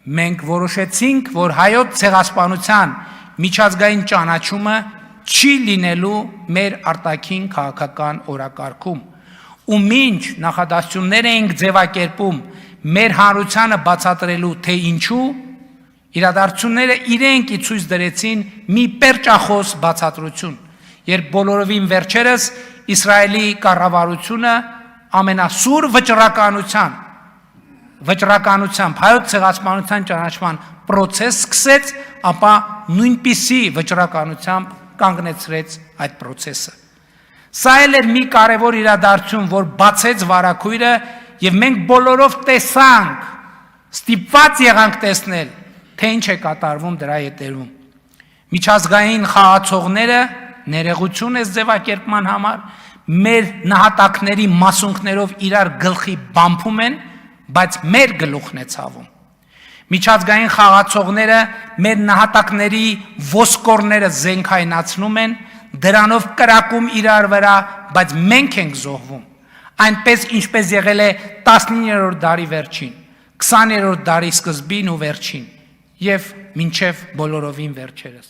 մենք որոշեցինք, որ հայոց ցեղասպանության միջազգային ճանաչումը չի լինելու մեր արտաքին քաղաքական օրակարգում, ու մինչ նախադասություններ էինք ձևակերպում մեր հանրությանը բացատրելու, թե ինչու, իրադարձությունները իրենք ցույց դրեցին մի պերճախոս բացատրություն, երբ բոլորովին վերջերս Իսրայելի կառավարությունը ամենասուր վճռականությամբ հայոց ցեղասպանության ճանաչման process սկսեց, ապա նույնպիսի վճռականությամբ կանգնեցրեց այդ process-ը։ Սա էլ էր մի կարևոր իրադարձություն, որ բացեց վարակույրը, եւ մենք բոլորով տեսանք, ստիպված եղանք տեսնել, թե ինչ է կատարվում դրա ետևում։ Միջազգային խաղացողները ներողություն է ձևակերպման համար, մեր նահատակների մասունքներով իրար գլխի բամփում են, բայց մեր գլուխն է ցավում։ Միջազգային խաղացողները մեր նահատակների ոսկորները զենքայնացնում են, դրանով կրակում իրար վրա, բայց մենք ենք զոհվում։ Այնպես ինչպես եղել է 19-րդ դարի վերջին, 20-րդ դարի սկզբին ու վերջին, եւ մինչեւ բոլորովին վերջերս։